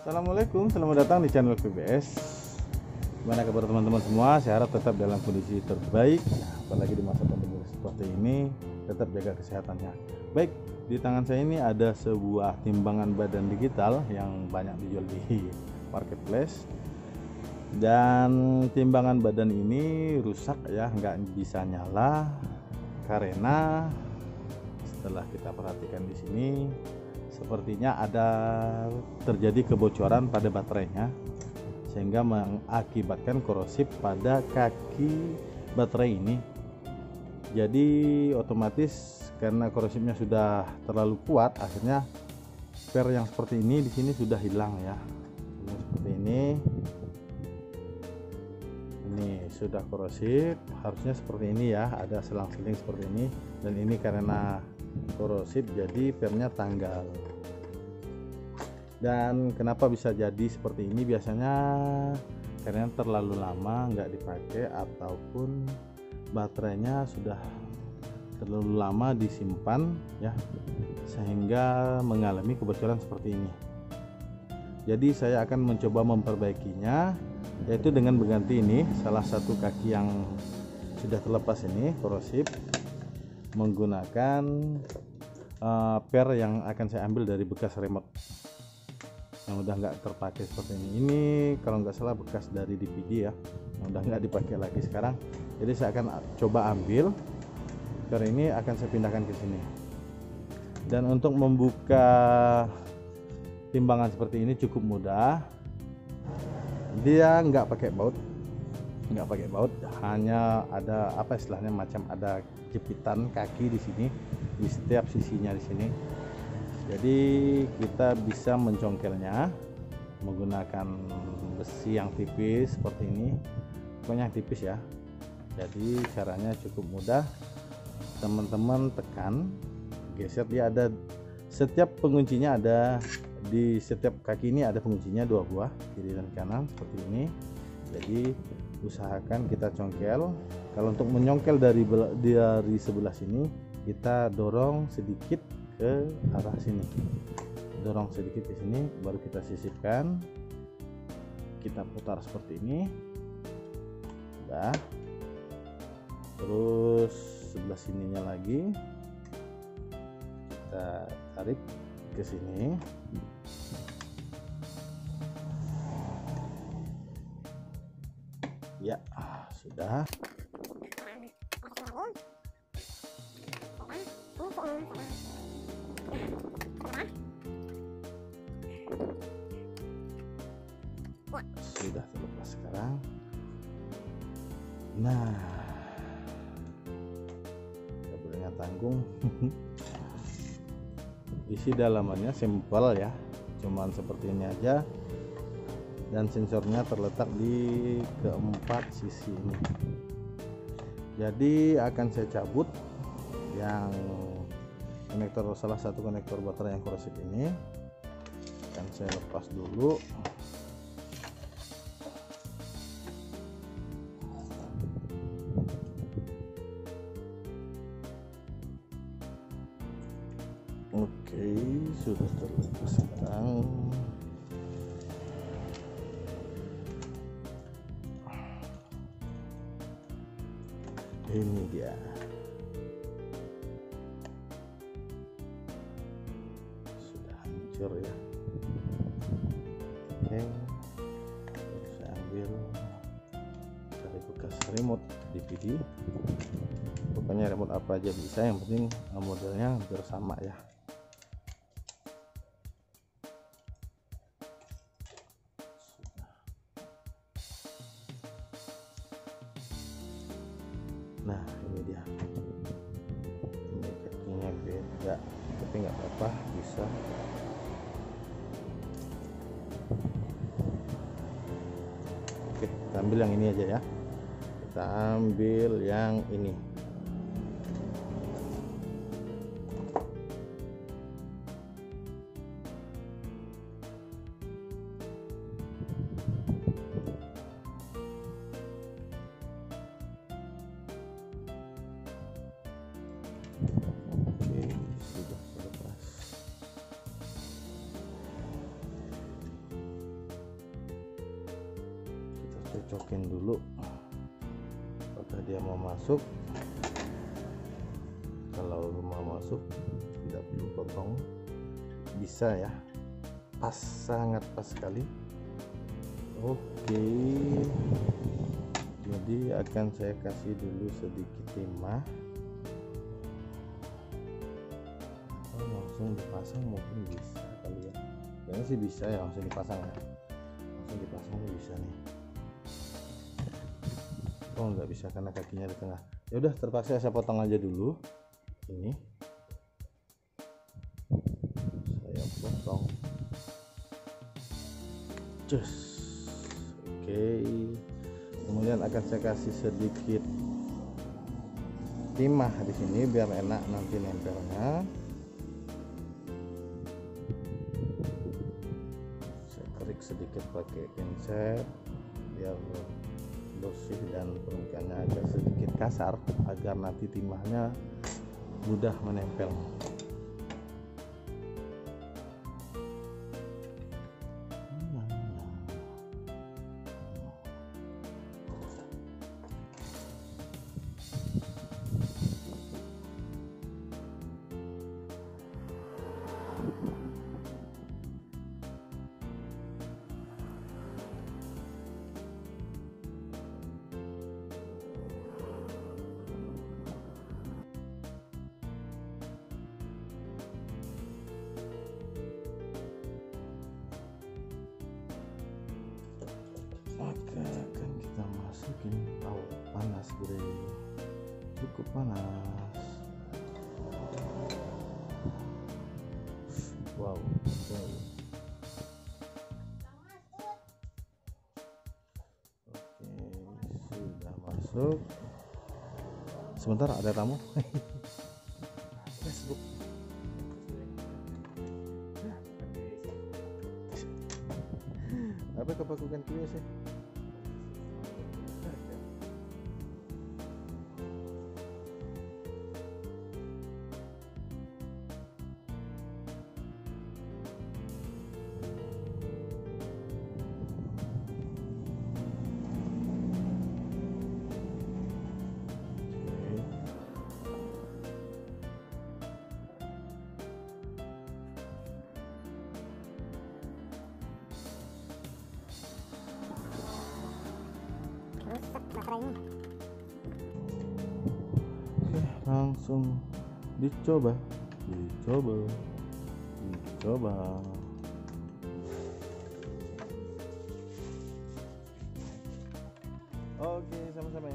Assalamualaikum, selamat datang di channel PBS. Gimana kabar teman-teman semua? Saya harap tetap dalam kondisi terbaik, apalagi di masa pandemi seperti ini, tetap jaga kesehatannya. Baik, di tangan saya ini ada sebuah timbangan badan digital yang banyak dijual di marketplace. Dan timbangan badan ini rusak ya, nggak bisa nyala karena setelah kita perhatikan di sini, sepertinya ada terjadi kebocoran pada baterainya sehingga mengakibatkan korosif pada kaki baterai ini. Jadi otomatis karena korosifnya sudah terlalu kuat, akhirnya spare yang seperti ini di sini sudah hilang ya. Seperti ini sudah korosif, harusnya seperti ini ya, ada selang-seling seperti ini, dan ini karena korosif jadi pernya tanggal. Dan kenapa bisa jadi seperti ini? Biasanya karena terlalu lama nggak dipakai ataupun baterainya sudah terlalu lama disimpan ya, sehingga mengalami kebocoran seperti ini. Jadi saya akan mencoba memperbaikinya, yaitu dengan mengganti ini salah satu kaki yang sudah terlepas ini korosif, menggunakan per yang akan saya ambil dari bekas remote yang udah nggak terpakai seperti ini. Ini kalau nggak salah bekas dari DVD ya, yang udah nggak dipakai lagi sekarang. Jadi saya akan coba ambil per ini, akan saya pindahkan ke sini. Dan untuk membuka timbangan seperti ini cukup mudah. Dia nggak pakai baut, hanya ada apa istilahnya, macam ada jepitan kaki di sini, di setiap sisinya di sini. Jadi kita bisa mencongkelnya menggunakan besi yang tipis seperti ini, pokoknya yang tipis ya. Jadi caranya cukup mudah, teman-teman tekan, geser, dia ada setiap penguncinya, ada di setiap kaki ini ada penguncinya 2 buah, kiri dan kanan seperti ini. Jadi usahakan kita congkel. Kalau untuk menyongkel dari sebelah sini, kita dorong sedikit ke arah sini, dorong sedikit ke sini, baru kita sisipkan, kita putar seperti ini. Udah, terus sebelah sininya lagi kita tarik ke sini. Ya, sudah. Sudah terlepas sekarang. Nah, kabelnya tanggung. Isi dalamannya simpel ya, cuman seperti ini aja, dan sensornya terletak di keempat sisi ini. Jadi akan saya cabut yang konektor, salah satu konektor baterai yang korosif ini akan saya lepas dulu. Oke, sudah terlepas sekarang. Ini dia. Sudah hancur ya. Oke, saya ambil dari bekas remote DVD. Pokoknya remote apa aja bisa, yang penting modelnya hampir sama ya. Nah, ini dia. Ini kakinya beda, tapi nggak apa-apa, bisa. Oke, kita ambil yang ini aja ya. Kita ambil yang ini. cocokin dulu apakah dia mau masuk. Kalau mau masuk tidak perlu potong, bisa ya, pas, sangat pas sekali. Oke, jadi akan saya kasih dulu sedikit timah. Langsung dipasang mungkin bisa kali ya, kayaknya sih bisa ya, langsung dipasang ya, langsung dipasang bisa nih. Oh nggak bisa karena kakinya di tengah. Ya udah, terpaksa saya potong aja dulu ini, saya potong cus. Oke, kemudian akan saya kasih sedikit timah di sini biar enak nanti nempelnya. Saya tarik sedikit pakai pinset biar bersih dan permukaannya agak sedikit kasar agar nanti timahnya mudah menempel. Oke, akan kita masukin. Oh, panas bre, cukup panas. Wow, oke, sudah masuk. Sebentar, ada tamu. Facebook. Apa kepakukan kuya sih? Oke, langsung dicoba. Oke, sama-sama.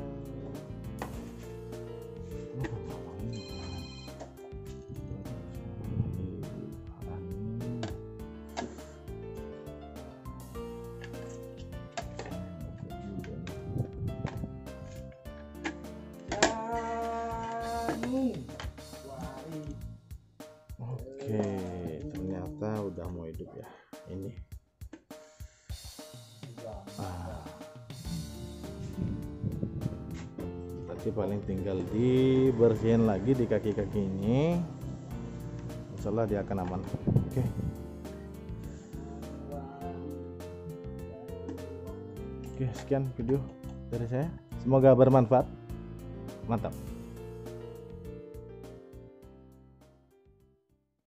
Oke, ternyata udah mau hidup ya ini. Berarti paling tinggal dibersihin lagi di kaki-kaki ini. Insyaallah dia akan aman. Oke. Oke, sekian video dari saya. Semoga bermanfaat. Mantap.